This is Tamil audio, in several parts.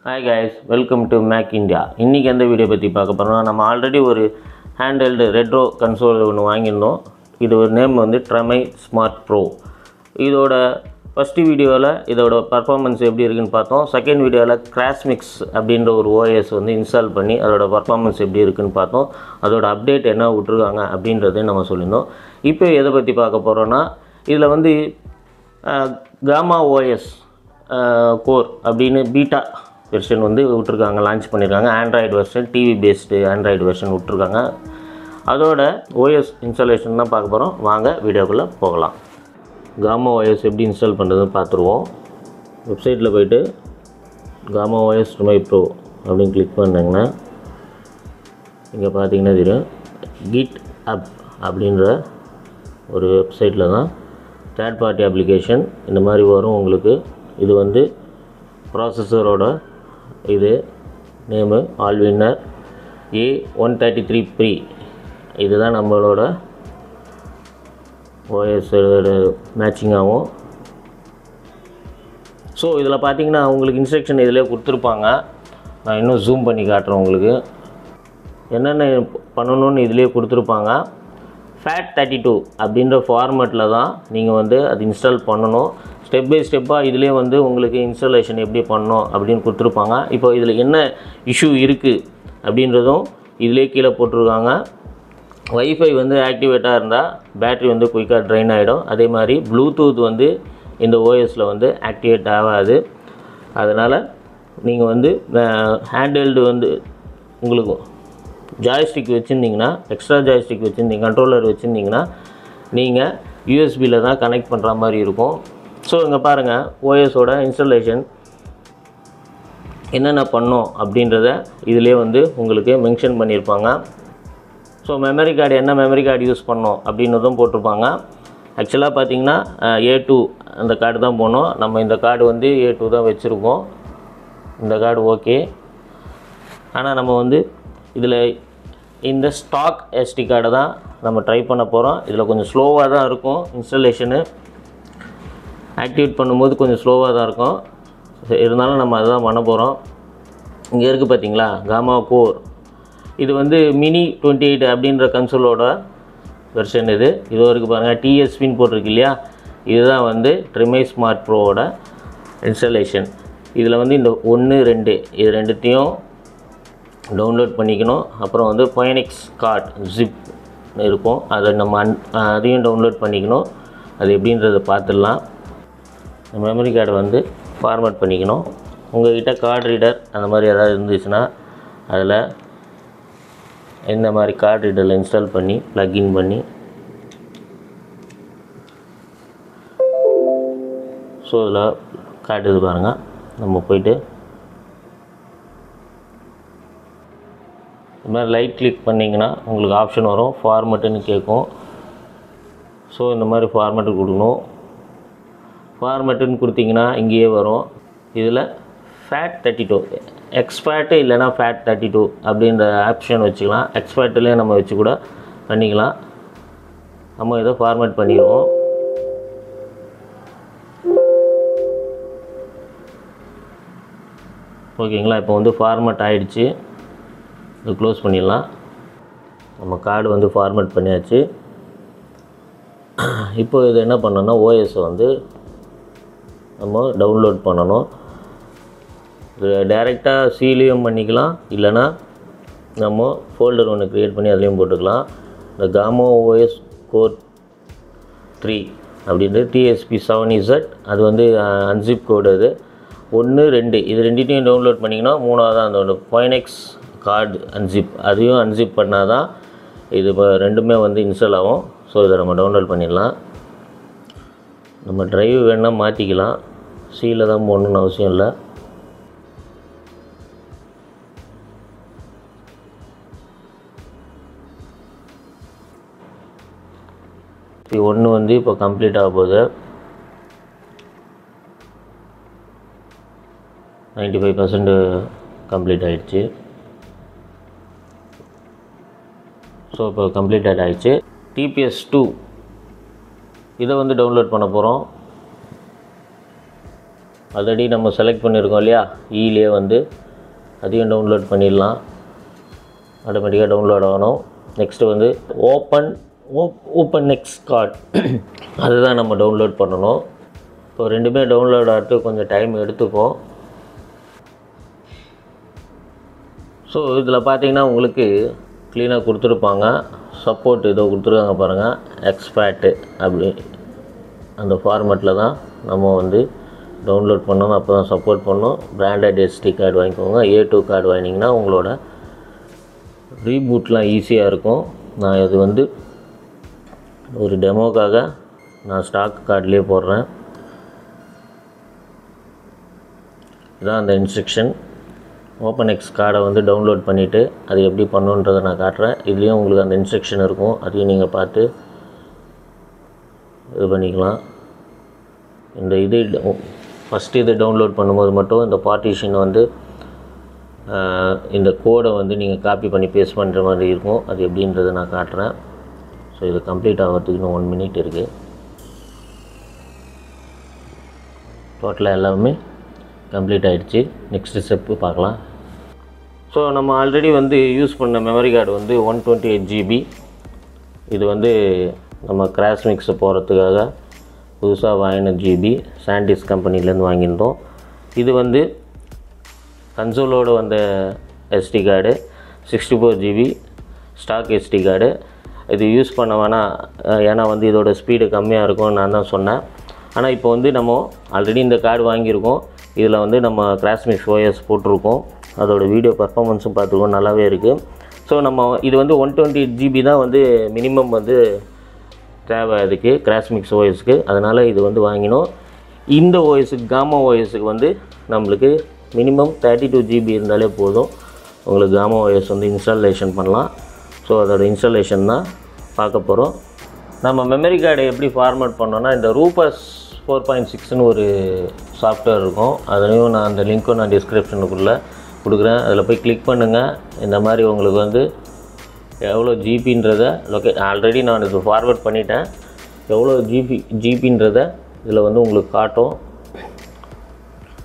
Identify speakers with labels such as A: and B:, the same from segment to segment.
A: Hi guys, welcome to Mac India. இன்னைக்கு எந்த வீடியோ பற்றி பார்க்க போகிறோம்னா நம்ம ஆல்ரெடி ஒரு ஹேண்ட்ஹெல்டு ரெட்ரோ கன்சோல் ஒன்று வாங்கியிருந்தோம். இது ஒரு நேம் வந்து ட்ரமை ஸ்மார்ட் ப்ரோ. இதோட ஃபஸ்ட்டு வீடியோவில் இதோட பர்ஃபார்மன்ஸ் எப்படி இருக்குன்னு பார்த்தோம். செகண்ட் வீடியோவில் கிராஸ்மிக்ஸ் அப்படின்ற ஒரு ஓஎஸ் வந்து இன்ஸ்டால் பண்ணி அதோட பர்ஃபார்மன்ஸ் எப்படி இருக்குன்னு பார்த்தோம். அதோட அப்டேட் என்ன விட்ருக்காங்க அப்படின்றதையும் நம்ம சொல்லியிருந்தோம். இப்போ எதை பற்றி பார்க்க போகிறோன்னா இதில் வந்து காமா ஓஎஸ் கோர் அப்படின்னு பீட்டா வெர்ஷன் வந்து விட்ருக்காங்க, லான்ச் பண்ணியிருக்காங்க. Android version, TV based Android version விட்ருக்காங்க. அதோட ஓஎஸ் இன்ஸ்டாலேஷன் தான் பார்க்க போகிறோம். வாங்க வீடியோக்குள்ளே போகலாம். காமா ஓஎஸ் எப்படி இன்ஸ்டால் பண்ணுறதுன்னு பார்த்துருவோம். வெப்சைட்டில் போய்ட்டு காமா ஓஎஸ் ட்ரமை ப்ரோ அப்படின்னு கிளிக் பண்ணிங்கன்னா இங்கே பார்த்தீங்கன்னா தெரியும், கிட் அப் அப்படின்ற ஒரு வெப்சைட்டில் தான் தேர்ட் பார்ட்டி அப்ளிகேஷன் இந்த மாதிரி வரும் உங்களுக்கு. இது வந்து ப்ராசஸரோட இது நேமு ஆல்வின்னர் A133 ப்ரீ. இதுதான் நம்மளோட ஓஎஸ் மேட்சிங் ஆகும். ஸோ இதில் பார்த்தீங்கன்னா உங்களுக்கு இன்ஸ்ட்ரக்ஷன் இதிலே கொடுத்துருப்பாங்க. நான் இன்னும் ஜூம் பண்ணி காட்டுறேன் உங்களுக்கு. என்னென்ன பண்ணணும்னு இதிலே கொடுத்துருப்பாங்க. FAT32 அப்படின்ற ஃபார்மேட்டில் தான் நீங்கள் வந்து அது இன்ஸ்டால் பண்ணணும். ஸ்டெப் பை ஸ்டெப்பாக இதிலே வந்து உங்களுக்கு இன்ஸ்டாலேஷன் எப்படி பண்ணணும் அப்படின்னு கொடுத்துருப்பாங்க. இப்போ இதில் என்ன இஷ்யூ இருக்குது அப்படின்றதும் இதிலே கீழே போட்டிருக்காங்க. வைஃபை வந்து ஆக்டிவேட்டாக இருந்தால் பேட்ரி வந்து குயிக்காக ட்ரைன் ஆகிடும். அதே மாதிரி ப்ளூடூத் வந்து இந்த ஓஎஸில் வந்து ஆக்டிவேட் ஆகாது. அதனால் நீங்கள் வந்து ஹேண்ட்ஹெல்டு வந்து உங்களுக்கு ஜாய்ஸ்டிக் வச்சுருந்தீங்கன்னா, எக்ஸ்ட்ரா ஜாய்ஸ்டிக் வச்சுருந்தீங்க, கண்ட்ரோலர் வச்சுருந்தீங்கன்னா நீங்கள் யூஎஸ்பியில் தான் கனெக்ட் பண்ணுற மாதிரி இருக்கும். ஸோ இங்கே பாருங்கள், ஓஎஸோட இன்ஸ்டாலேஷன் என்னென்ன பண்ணோம் அப்படின்றத இதிலே வந்து உங்களுக்கு மென்ஷன் பண்ணியிருப்பாங்க. ஸோ மெமரி கார்டு என்ன மெமரி கார்டு யூஸ் பண்ணோம் அப்படின்றதும் போட்டிருப்பாங்க. ஆக்சுவலாக பார்த்தீங்கன்னா A2 அந்த கார்டு தான் போனோம். நம்ம இந்த கார்டு வந்து A2 தான் வச்சுருக்கோம். இந்த கார்டு ஓகே. ஆனால் நம்ம வந்து இதில் இந்த ஸ்டாக் SD கார்டை தான் நம்ம ட்ரை பண்ண போகிறோம். இதில் கொஞ்சம் ஸ்லோவாக தான் இருக்கும். இன்ஸ்டாலேஷனு ஆக்டிவேட் பண்ணும்போது கொஞ்சம் ஸ்லோவாக தான் இருக்கும். இருந்தாலும் நம்ம அதுதான் பண்ண போகிறோம். இங்கே இருக்குது பார்த்தீங்களா, காமா கோர். இது வந்து மினி 28 அப்படின்ற கன்சோலோட வெர்ஷன். இது இருக்குது பாருங்கள், TSPன்னு போட்டிருக்கு இல்லையா. இதுதான் வந்து ட்ரிமை ஸ்மார்ட் ப்ரோவோட இன்ஸ்டாலேஷன். இதில் வந்து இந்த 1, 2 இது ரெண்டுத்தையும் டவுன்லோட் பண்ணிக்கணும். அப்புறம் வந்து ஃபோனிக்ஸ் கார்ட் ஜிப் இருக்கும், அதை நம்ம அதையும் டவுன்லோட் பண்ணிக்கணும். அது எப்படின்றத பார்த்துடலாம். மெமரி கார்டை வந்து ஃபார்மேட் பண்ணிக்கணும். உங்கள்கிட்ட கார்டு ரீடர் அந்த மாதிரி ஏதாவது இருந்துச்சுன்னா அதில் இந்த மாதிரி கார்டு ரீடரில் இன்ஸ்டால் பண்ணி ப்ளக்இன் பண்ணி, ஸோ இதில் காட்டுது பாருங்கள். நம்ம போய்ட்டு இது மாதிரி லைட் கிளிக் பண்ணிங்கன்னா உங்களுக்கு ஆப்ஷன் வரும், ஃபார்மேட்டுன்னு கேட்கும். ஸோ இந்த மாதிரி ஃபார்மேட்டு கொடுக்கணும். ஃபார்மேட்டுன்னு கொடுத்தீங்கன்னா இங்கேயே வரும். இதில் FAT32 எக்ஸ்பேட்டு இல்லைனா FAT32 அப்படின்ற ஆப்ஷன் வச்சுக்கலாம். எக்ஸ்பேர்ட்லேயே நம்ம வச்சு கூட பண்ணிக்கலாம். நம்ம இதை ஃபார்மேட் பண்ணிடுவோம். ஓகேங்களா, இப்போ வந்து ஃபார்மேட் ஆகிடுச்சு. இது க்ளோஸ் பண்ணிடலாம். நம்ம கார்டு வந்து ஃபார்மேட் பண்ணியாச்சு. இப்போ இது என்ன பண்ணணும்னா ஓஎஸை வந்து நம்ம டவுன்லோட் பண்ணணும். இது டைரெக்டாக சீலையும் பண்ணிக்கலாம், இல்லைனா நம்ம ஃபோல்டர் ஒன்று க்ரியேட் பண்ணி அதுலேயும் போட்டுக்கலாம். இந்த காமா ஓஎஸ் கோர் 3 அப்படின்றது TSP7Z. அது வந்து அன்சிப் கோடு. அது 1, 2 இது ரெண்டுத்தையும் டவுன்லோட் பண்ணிங்கன்னா மூணாவதாக அந்த ஃபோனிக்ஸ் கார்டு அன்சிப், அதையும் அன்சிப் பண்ணால் தான் இது இப்போ ரெண்டுமே வந்து இன்ஸ்டால் ஆகும். ஸோ இதை நம்ம டவுன்லோட் பண்ணிடலாம். நம்ம ட்ரைவ் வேணால் மாற்றிக்கலாம், சீல தான் போடணுன்னு அவசியம் இல்லை. இப்போ ஒன்று வந்து இப்போ கம்ப்ளீட் ஆக போகுது. 95% கம்ப்ளீட் ஆகிடுச்சு. ஸோ இப்போ கம்ப்ளீட்டட் ஆகிடுச்சு. TPS2 இதை வந்து டவுன்லோட் பண்ண போகிறோம். ஆல்ரெடி நம்ம செலக்ட் பண்ணியிருக்கோம் இல்லையா, ஈலே வந்து அதையும் டவுன்லோட் பண்ணிடலாம். ஆட்டோமேட்டிக்காக டவுன்லோட் ஆகணும். நெக்ஸ்ட்டு வந்து ஓப்பன் நெக்ஸ்ட் கார்டு அதுதான் நம்ம டவுன்லோட் பண்ணணும். இப்போ ரெண்டுமே டவுன்லோட் ஆகிறதுக்கு கொஞ்சம் டைம் எடுத்துக்கும். ஸோ இதில் பார்த்தீங்கன்னா உங்களுக்கு க்ளீனாக கொடுத்துருப்பாங்க. சப்போர்ட் இதோ கொடுத்துருக்காங்க பாருங்கள், எக்ஸ்பேர்ட்டு அப்படி அந்த ஃபார்மேட்டில் தான் நம்ம வந்து டவுன்லோட் பண்ணணும். அப்போ தான் சப்போர்ட் பண்ணணும். பிராண்டட் எஸ்டி கார்டு வாங்கிக்கோங்க. A2 கார்டு வாங்கினீங்கன்னா உங்களோட ரீபூட்லாம் ஈஸியாக இருக்கும். நான் இது வந்து ஒரு டெமோக்காக நான் ஸ்டாக் கார்ட்லேயே போடுறேன். இதான் அந்த இன்ஸ்ட்ரக்ஷன். ஓப்பன்எக்ஸ் கார்டை வந்து டவுன்லோட் பண்ணிவிட்டு அது எப்படி பண்ணுன்றதை நான் காட்டுறேன். இதுலேயும் உங்களுக்கு அந்த இன்ஸ்ட்ரக்ஷன் இருக்கும், அதையும் நீங்கள் பார்த்து இது பண்ணிக்கலாம். இந்த இது ஃபஸ்ட்டு இது டவுன்லோட் பண்ணும்போது மட்டும் இந்த பார்ட்டிஷன் வந்து இந்த கோடை வந்து நீங்கள் காப்பி பண்ணி பேஸ்ட் பண்ணுற மாதிரி இருக்கும். அது எப்படின்றத நான் காட்டுறேன். ஸோ இது கம்ப்ளீட் ஆகிறதுக்கு இன்னும் 1 மினிட் இருக்குது. டோட்டலாக எல்லாமே கம்ப்ளீட் ஆகிடுச்சு. நெக்ஸ்ட்டு ஸ்டெப்பு பார்க்கலாம். ஸோ நம்ம ஆல்ரெடி வந்து யூஸ் பண்ண மெமரி கார்டு வந்து 128 GB. இது வந்து நம்ம கிராஸ் மிக்ஸை போகிறதுக்காக புதுசாக வாங்கின ஜிபி சாண்டிஸ் கம்பெனிலேருந்து வாங்கியிருந்தோம். இது வந்து கன்சோலோடு வந்த SD card 64 GB stock SD card. இது யூஸ் பண்ண வேணாம், ஏன்னா வந்து இதோட ஸ்பீடு கம்மியாக இருக்கும்னு நான் தான் சொன்னேன். ஆனால் இப்போ வந்து நம்ம ஆல்ரெடி இந்த கார்டு வாங்கியிருக்கோம். இதில் வந்து நம்ம கிராஸ்மிக்ஸ் OS போட்டிருக்கோம். அதோட வீடியோ பர்ஃபார்மன்ஸும் பார்த்துருக்கோம், நல்லாவே இருக்குது. ஸோ நம்ம இது வந்து 128 GB தான் வந்து மினிமம் வந்து தேவை அதுக்கு கிராஸ்மிக்ஸ் OSக்கு. அதனால் இது வந்து வாங்கினோம். இந்த OSக்கு காமா OSக்கு வந்து நம்மளுக்கு மினிமம் 32 GB இருந்தாலே போதும். உங்களுக்கு காமா OS வந்து இன்ஸ்டாலேஷன் பண்ணலாம். ஸோ அதோட இன்ஸ்டாலேஷன் தான் பார்க்க போகிறோம். நம்ம மெமரி கார்டை எப்படி ஃபார்மேட் பண்ணோன்னா, இந்த ரூபஸ் 4.6ன்னு ஒரு சாஃப்ட்வேர் இருக்கும். அதுலேயும் நான் அந்த லிங்க்கும் நான் டிஸ்கிரிப்ஷனுக்குள்ளே கொடுக்குறேன். அதில் போய் கிளிக் பண்ணுங்கள். இந்த மாதிரி உங்களுக்கு வந்து எவ்வளோ ஜிபின்றதை ஆல்ரெடி நான் இது ஃபார்வர்ட் பண்ணிட்டேன். எவ்வளோ ஜிபின்றதை இதில் வந்து உங்களுக்கு காட்டும்.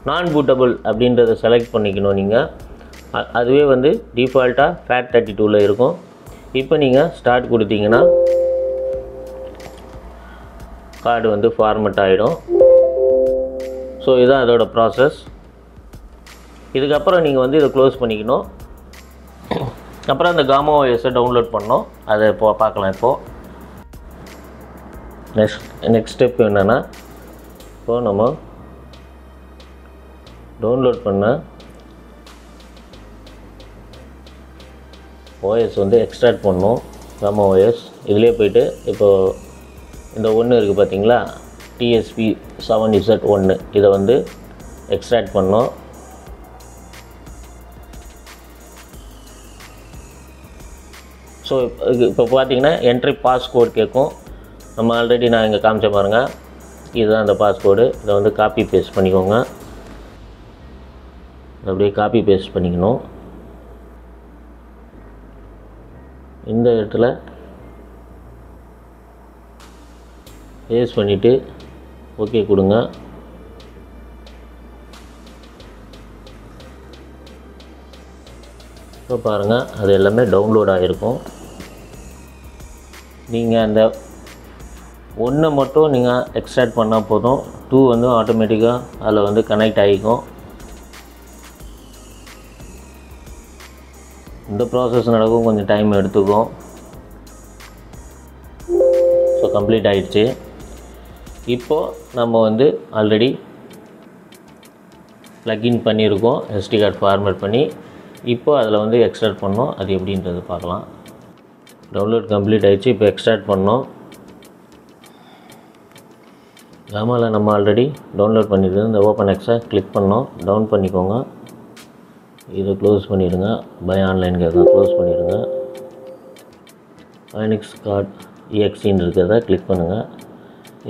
A: நான் பூட்டபிள் அப்படின்றத செலக்ட் பண்ணிக்கணும் நீங்கள். அதுவே வந்து டிஃபால்ட்டாக FAT32ல் இருக்கும். இப்போ நீங்கள் ஸ்டார்ட் கொடுத்தீங்கன்னா கார்டு வந்து ஃபார்மேட் ஆகிடும். ஸோ இதுதான் அதோட ப்ராசஸ். இதுக்கப்புறம் நீங்கள் வந்து இதை க்ளோஸ் பண்ணிக்கணும். அப்புறம் அந்த காமா OSஐ டவுன்லோட் பண்ணோம். அதை இப்போ பார்க்கலாம். இப்போது நெக்ஸ்ட் ஸ்டெப் என்னென்னா, இப்போது நம்ம டவுன்லோட் பண்ண OS வந்து எக்ஸ்ட்ராக்ட் பண்ணோம். காமா OS இதிலே போய்ட்டு இப்போது இந்த ஒன்று இருக்குது பார்த்தீங்களா, TSP7Z1 இதை வந்து எக்ஸ்ட்ராக்ட் பண்ணோம். ஸோ இப்போ பார்த்தீங்கன்னா என்ட்ரி பாஸ்கோட் கேட்கும். நம்ம ஆல்ரெடி நான் இங்கே காமிச்ச பாருங்கள், இதுதான் அந்த பாஸ்கோடு. இதை வந்து காப்பி பேஸ்ட் பண்ணிக்கோங்க. அப்படியே காப்பி பேஸ்ட் பண்ணிக்கணும். இந்த இடத்துல பேஸ்ட் பண்ணிவிட்டு ஓகே கொடுங்க. இப்போ பாருங்கள், அது எல்லாமே டவுன்லோட் ஆகிருக்கும். நீங்கள் அந்த ஒன்று மட்டும் நீங்கள் எக்ஸ்ட்ராக்ட் பண்ணால் போதும். 2 வந்து ஆட்டோமேட்டிக்காக அதில் வந்து கனெக்ட் ஆகிக்கும். இந்த ப்ராசஸ் நடக்கும், கொஞ்சம் டைம் எடுத்துக்கும். ஸோ கம்ப்ளீட் ஆகிடுச்சு. இப்போது நம்ம வந்து ஆல்ரெடி ப்ளக்இன் பண்ணியிருக்கோம் SD கார்டு ஃபார்மேட் பண்ணி. இப்போ அதில் வந்து எக்ஸ்ட்ராக்ட் பண்ணோம். அது எப்படின்றது பார்க்கலாம். டவுன்லோட் கம்ப்ளீட் ஆகிடுச்சு. இப்போ எக்ஸ்ட்ராக்ட் பண்ணோம். காமாவில் நம்ம ஆல்ரெடி டவுன்லோட் பண்ணியிருக்கோம். இந்த ஓப்பன்எக்ஸை கிளிக் பண்ணோம். டவுன் பண்ணிக்கோங்க. இதை க்ளோஸ் பண்ணிவிடுங்க. பை ஆன்லைன் கேட்க க்ளோஸ் பண்ணிவிடுங்க. ஐனிக்ஸ் கார்டு EXEன்னு இருக்கிறத கிளிக் பண்ணுங்கள்.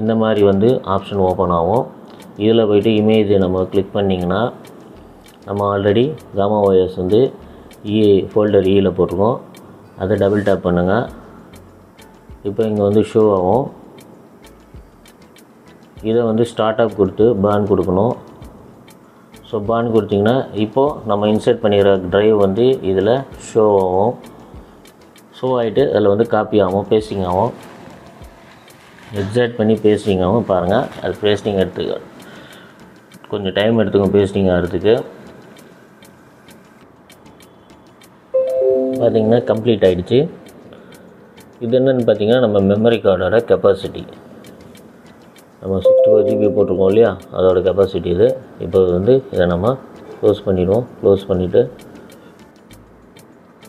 A: இந்த மாதிரி வந்து ஆப்ஷன் ஓப்பன் ஆகும். இதில் போய்ட்டு இமேஜை நம்ம கிளிக் பண்ணிங்கன்னா, நம்ம ஆல்ரெடி காமா OS வந்து ஃபோல்டர் ஈயில் போட்டிருக்கோம். அதை டபுள் டேப் பண்ணுங்கள். இப்போ இங்கே வந்து ஷோ ஆகும். இதை வந்து ஸ்டார்ட் அப் கொடுத்து பேன் கொடுக்கணும். ஸோ பான் கொடுத்திங்கன்னா இப்போது நம்ம இன்சர்ட் பண்ணிக்கிற ட்ரைவ் வந்து இதில் ஷோ ஆகிட்டு அதில் வந்து காப்பி ஆகும், பேஸ்டிங் ஆகும். எக்ஸாக்ட் பண்ணி பேஸ்டிங் ஆகும். பாருங்கள், அது பேஸ்டிங் எடுத்துக்க கொஞ்சம் டைம் எடுத்துக்கும் பேஸ்டிங் ஆகிறதுக்கு. பார்த்திங்கன்னா கம்ப்ளீட் ஆகிடுச்சு. இது என்னென்னு பார்த்திங்கன்னா நம்ம மெமரி கார்டோட கெப்பாசிட்டி. நம்ம 64 GB போட்டிருக்கோம் இல்லையா, அதோட கெப்பாசிட்டி இது. இப்போ வந்து இதை நம்ம க்ளோஸ் பண்ணிடுவோம். க்ளோஸ் பண்ணிவிட்டு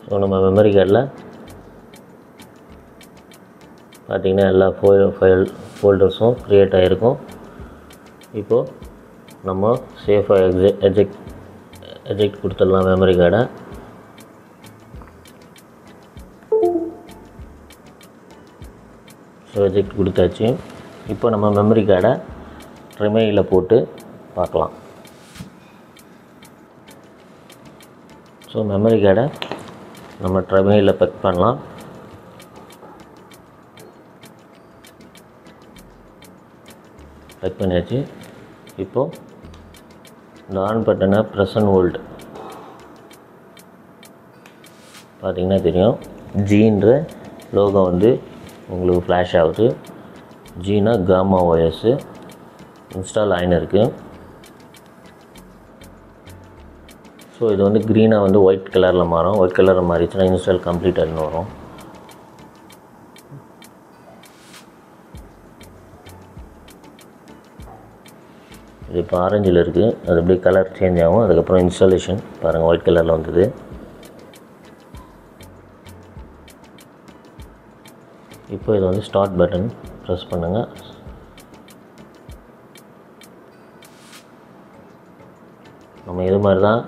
A: ஸோ நம்ம மெமரி கார்டில் பார்த்திங்கன்னா எல்லா ஃபோல்டர்ஸும் க்ரியேட் ஆகிருக்கும். இப்போது நம்ம சேஃபாக எஜெக்ட் கொடுத்துடலாம் மெமரி கார்டை. ஸோ எஜெக்ட் கொடுத்தாச்சு. இப்போ நம்ம மெமரி கார்டை ரிமையில் போட்டு பார்க்கலாம். ஸோ மெமரி கார்டை நம்ம ட்ரைமையில் பெக் பண்ணலாம். பெக் பண்ணியாச்சு. இப்போது இந்த ஆன் பட்டனை ப்ரெஸ் அண்ட் ஹோல்டு பார்த்திங்கன்னா தெரியும். ஜீன்ற லோகோ வந்து உங்களுக்கு ஃப்ளாஷ் ஆகுது. Jeena gamma OS install ஆகினிருக்கு. So இது வந்து க்ரீனாக வந்து ஒயிட் கலரில் மாறும். ஒயிட் கலரில் மாறிடுச்சுன்னா இன்ஸ்டால் கம்ப்ளீட் ஆகின்னு வரும். இது இப்போ ஆரஞ்சில் இருக்குது. அது அப்படியே கலர் சேஞ்ச் ஆகும். அதுக்கப்புறம் இன்ஸ்டாலேஷன் பாருங்கள், ஒயிட் கலரில் வந்தது. இப்போ இது வந்து ஸ்டார்ட் பட்டன் ப்ரெஸ் பண்ணுங்கள். நம்ம இது மாதிரி தான்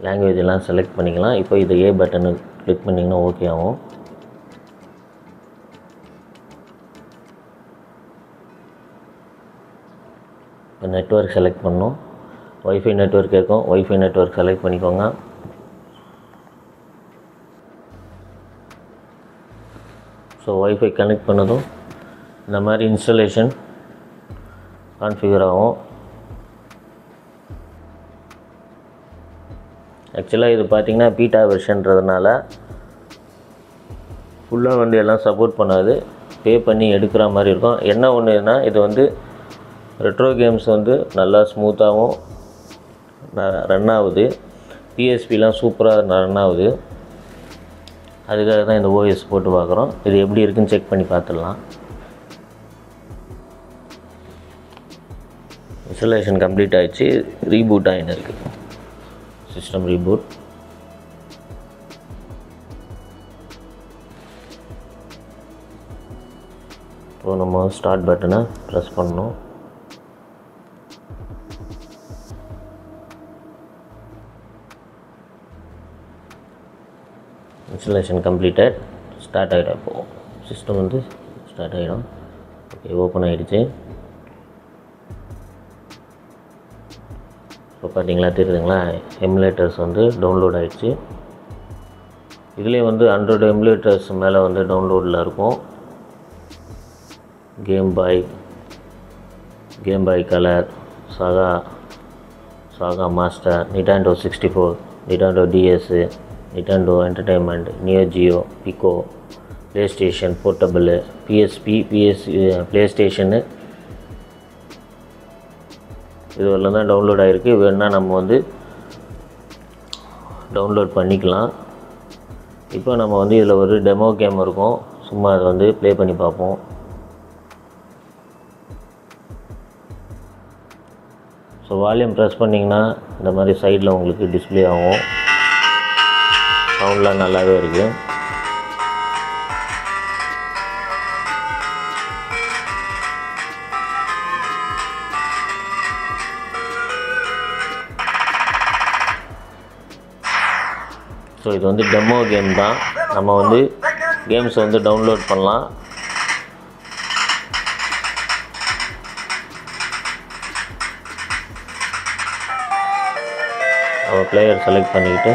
A: லாங்குவேஜ் எல்லாம் செலக்ட் பண்ணிக்கலாம். இப்போ இது ஏ பட்டனு கிளிக் பண்ணிங்கன்னா ஓகே ஆகும். இப்போ நெட்வொர்க் செலக்ட் பண்ணணும். வைஃபை நெட்வொர்க் கேட்கும். வைஃபை நெட்வொர்க் செலக்ட் பண்ணிக்கோங்க. ஸோ வைஃபை கனெக்ட் பண்ணதும் இந்த மாதிரி இன்ஸ்டாலேஷன் கான்ஃபிகர் ஆகும். ஆக்சுவலாக இது பார்த்திங்கன்னா பீட்டா வெர்ஷன்றதுனால ஃபுல்லாக வந்து எல்லாம் சப்போர்ட் பண்ணாது. பே பண்ணி எடுக்கிற மாதிரி இருக்கும். என்ன ஒன்றுனா இது வந்து ரெட்ரோ கேம்ஸ் வந்து நல்லா ஸ்மூத்தாகவும் ரன் ஆகுது. பிஎஸ்பிலாம் சூப்பராக ரன் ஆகுது. அதுக்காக தான் இந்த ஓஎஸ் போட்டு பார்க்குறோம். இது எப்படி இருக்குன்னு செக் பண்ணி பார்த்துடலாம். இன்ஸ்டாலேஷன் கம்ப்ளீட் ஆகிடுச்சு. ரீபூட் ஆகின்னு இருக்குது. System reboot. இப்போது நம்ம ஸ்டார்ட் பட்டனை ப்ரெஸ் பண்ணணும். Installation completed. ஸ்டார்ட் ஆகிடும். இப்போது சிஸ்டம் வந்து ஸ்டார்ட் ஆகிடும். ஓகே, ஓப்பன் ஆகிடுச்சு. இப்போ பார்த்தீங்களா, தெரியுதுங்களா, எமுலேட்டர்ஸ் வந்து டவுன்லோட் ஆகிடுச்சு. இதுலேயே வந்து 100 எமுலேட்டர்ஸ் மேலே வந்து டவுன்லோடில் இருக்கும். Game Boy Color, Sega master, Nintendo 64, Nintendo DS, Nintendo entertainment, Neo Geo, Pico, PlayStation portable, PSP, PlayStation, இதுவெல்லாம் தான் டவுன்லோட் ஆகிருக்கு. வேணால் நம்ம வந்து டவுன்லோட் பண்ணிக்கலாம். இப்போ நம்ம வந்து இதில் ஒரு டெமோ கேம் இருக்கும். சும்மா அதை வந்து ப்ளே பண்ணி பார்ப்போம். ஸோ வால்யூம் ப்ரெஸ் பண்ணிங்கன்னா இந்த மாதிரி சைடில் உங்களுக்கு டிஸ்பிளே ஆகும். சவுண்ட்லாம் நல்லாவே இருக்குது. ஸோ இது வந்து டெமோ கேம் தான். நம்ம வந்து கேம்ஸ் வந்து டவுன்லோட் பண்ணலாம். பிளேயர் செலக்ட் பண்ணிக்கிட்டு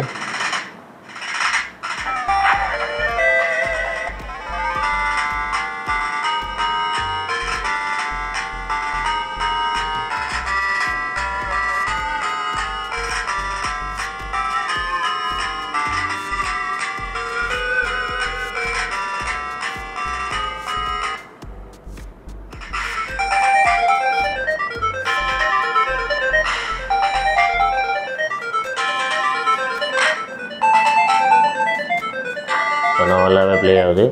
A: ஸோ நல்லாவே ப்ளே ஆகுது.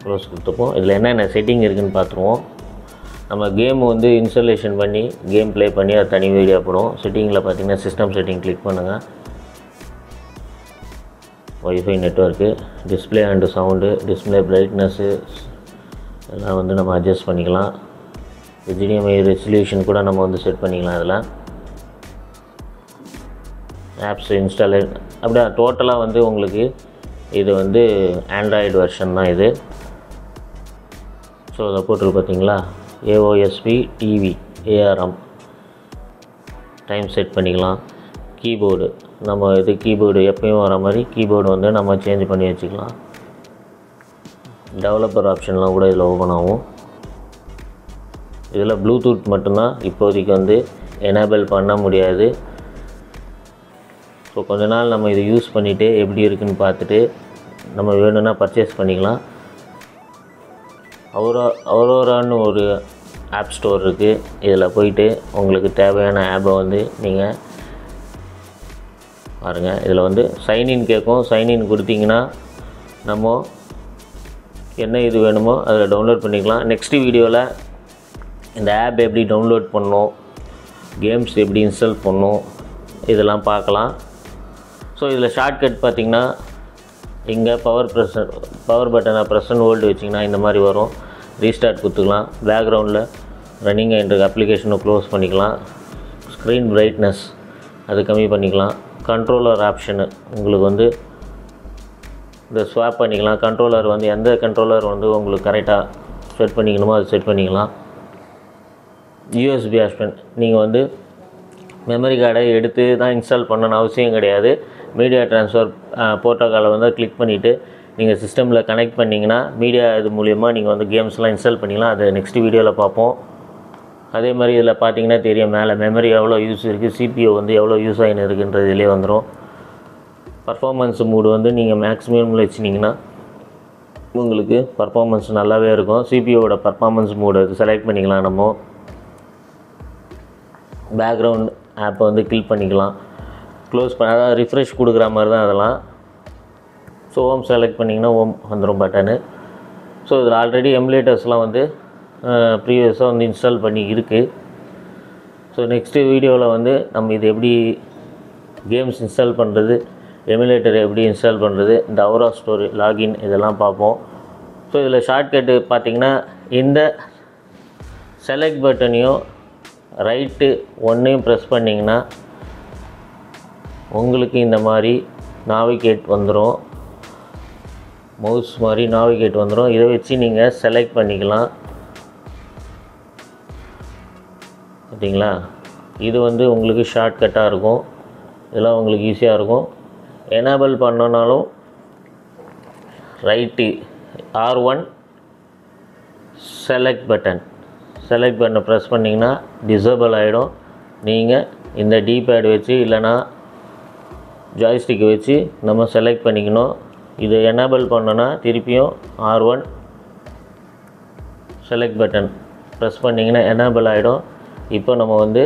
A: க்ளோஸ் கொடுத்துப்போம். இதில் என்னென்ன செட்டிங் இருக்குதுன்னு பார்த்துருவோம். நம்ம கேம் வந்து இன்ஸ்டாலேஷன் பண்ணி கேம் ப்ளே பண்ணி அது தனி வீடியோ போடும். செட்டிங்கில் பார்த்தீங்கன்னா சிஸ்டம் செட்டிங் கிளிக் பண்ணுங்கள். Wifi network, display and sound, display brightness எல்லாம் வந்து நம்ம அட்ஜஸ்ட் பண்ணிக்கலாம். HDMI ரெசல்யூஷன் கூட நம்ம வந்து செட் பண்ணிக்கலாம். அதில் ஆப்ஸ் இன்ஸ்டாலே அப்படியே டோட்டலாக வந்து உங்களுக்கு இது வந்து ஆண்ட்ராய்டு வெர்ஷன் தான் இது. ஸோ அதை போட்டு பார்த்தீங்களா, AOSP TV ARM time set பண்ணிக்கலாம். கீபோர்டு நம்ம இது கீபோர்டு எப்பயும் வர மாதிரி கீபோர்டு வந்து நம்ம சேஞ்ச் பண்ணி வச்சுக்கலாம். டெவலப்பர் ஆப்ஷன்லாம் கூட இதில் ஓப்பன் ஆகும். இதில் ப்ளூடூத் மட்டும்தான் இப்போதைக்கு வந்து எனேபிள் பண்ண முடியாது. ஸோ கொஞ்ச நாள் நம்ம இதை யூஸ் பண்ணிவிட்டு எப்படி இருக்குதுன்னு பார்த்துட்டு நம்ம வேணும்னா பர்ச்சேஸ் பண்ணிக்கலாம். அவுரோரான்னு ஒரு ஆப் ஸ்டோர் இருக்குது. இதில் போயிட்டு உங்களுக்கு தேவையான ஆப்பை வந்து நீங்கள் பாருங்கள். இதில் வந்து சைன்இன் கேட்கும். சைன்இன் கொடுத்தீங்கன்னா நம்ம என்ன இது வேணுமோ அதில் டவுன்லோட் பண்ணிக்கலாம். நெக்ஸ்ட்டு வீடியோவில் இந்த ஆப் எப்படி டவுன்லோட் பண்ணணும், கேம்ஸ் எப்படி இன்ஸ்டால் பண்ணணும் இதெல்லாம் பார்க்கலாம். ஸோ இதில் ஷார்ட்கட் பார்த்திங்கன்னா இங்கே பவர் பட்டனை ப்ரெஸ் அண்ட் ஹோல்டு வச்சிங்கன்னா இந்த மாதிரி வரும். ரீஸ்டார்ட் கொடுத்துக்கலாம். பேக்ரவுண்டில் ரன்னிங் என்ற அப்ளிகேஷனை க்ளோஸ் பண்ணிக்கலாம். ஸ்க்ரீன் பிரைட்னஸ் அது கம்மி பண்ணிக்கலாம். கண்ட்ரோலர் ஆப்ஷனு உங்களுக்கு வந்து இந்த ஸ்வாப் பண்ணிக்கலாம். கண்ட்ரோலர் வந்து எந்த கண்ட்ரோலர் வந்து உங்களுக்கு கரெக்டாக செட் பண்ணிக்கணுமோ அது செட் பண்ணிக்கலாம். USB ஆப்ஷன் நீங்கள் வந்து மெமரி கார்டை எடுத்து தான் இன்ஸ்டால் பண்ணணும்னு அவசியம் கிடையாது. மீடியா ட்ரான்ஸ்ஃபர் போர்ட்டோகாலை வந்து கிளிக் பண்ணிவிட்டு நீங்கள் சிஸ்டமில் கனெக்ட் பண்ணிங்கன்னா மீடியா இது மூலிமா நீங்கள் வந்து கேம்ஸ்லாம் இன்ஸ்டால் பண்ணிக்கலாம். அது நெக்ஸ்ட் வீடியோவில் பார்ப்போம். அதே மாதிரி இதில் பார்த்தீங்கன்னா தெரியும் மேலே மெமரி எவ்வளோ யூஸ் இருக்குது, CPU வந்து எவ்வளோ யூஸ் ஆகின்னு இருக்குன்றது இதிலே வந்துடும். பர்ஃபார்மன்ஸ் மூடு வந்து நீங்கள் மேக்ஸிமமில் வச்சுனிங்கன்னா உங்களுக்கு பர்ஃபார்மன்ஸ் நல்லாவே இருக்கும். CPUவோட பர்ஃபார்மன்ஸ் மூடு அது செலக்ட் பண்ணிக்கலாம். நம்ம பேக்ரவுண்ட் ஆப்பை வந்து கிளிக் பண்ணிக்கலாம். க்ளோஸ் பண்ண அதாவது ரிஃப்ரெஷ் கொடுக்குற மாதிரி தான் அதெல்லாம். ஸோ ஹோம் செலக்ட் பண்ணிங்கன்னா ஹோம் வந்துடும் பட்டனு. ஸோ இதில் ஆல்ரெடி எமுலேட்டர்ஸ்லாம் வந்து ப்ரீவியஸாக வந்து இன்ஸ்டால் பண்ணி இருக்குது. ஸோ நெக்ஸ்ட்டு வீடியோவில் வந்து நம்ம இது எப்படி கேம்ஸ் இன்ஸ்டால் பண்ணுறது, எமுலேட்டர் எப்படி இன்ஸ்டால் பண்ணுறது, இந்த அவுரா ஸ்டோர் லாகின் இதெல்லாம் பார்ப்போம். ஸோ இதில் ஷார்ட்கட்டு பார்த்திங்கன்னா இந்த செலக்ட் பட்டனையும் ரைட்டு ஒன்றையும் ப்ரெஸ் பண்ணிங்கன்னா உங்களுக்கு இந்த மாதிரி நாவிகேட் வந்துடும். மவுஸ் மாதிரி நாவிகேட் வந்துடும். இதை வச்சு நீங்கள் செலக்ட் பண்ணிக்கலாம். பார்த்தீங்களா, இது வந்து உங்களுக்கு ஷார்ட்கட்டாக இருக்கும். இதெல்லாம் உங்களுக்கு ஈஸியாக இருக்கும். எனேபிள் பண்ணனாலும் ரைட்டு R1 செலக்ட் பட்டனை ப்ரெஸ் பண்ணிங்கன்னா டிசேபிள் ஆகிடும். நீங்கள் இந்த D-pad வச்சு இல்லைனா ஜாய்ஸ்டிக் வச்சு நம்ம செலக்ட் பண்ணிக்கணும். இது எனேபிள் பண்ணோன்னா திருப்பியும் R1 செலக்ட் பட்டன் ப்ரெஸ் பண்ணிங்கன்னா எனேபிள் ஆகிடும். இப்போ நம்ம வந்து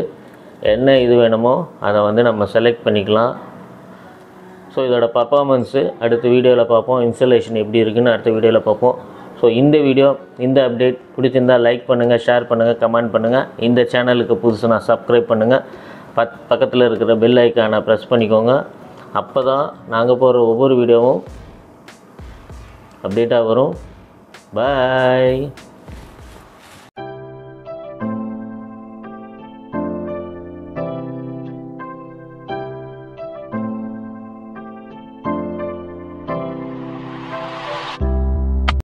A: என்ன இது வேணுமோ அதை வந்து நம்ம செலக்ட் பண்ணிக்கலாம். ஸோ இதோட பர்ஃபார்மன்ஸு அடுத்த வீடியோவில் பார்ப்போம். இன்ஸ்டாலேஷன் எப்படி இருக்குதுன்னு அடுத்த வீடியோவில் பார்ப்போம். ஸோ இந்த அப்டேட் பிடிச்சிருந்தால் லைக் பண்ணுங்கள், ஷேர் பண்ணுங்கள், கமெண்ட் பண்ணுங்கள். இந்த சேனலுக்கு புதுசுனா சப்ஸ்கிரைப் பண்ணுங்கள். பக்கத்தில் இருக்கிற பெல் ஐக்கானை ப்ரெஸ் பண்ணிக்கோங்க. அப்போ தான் நாங்கள் போடுற ஒவ்வொரு வீடியோவும் அப்டேட்டாக வரும். பாய்.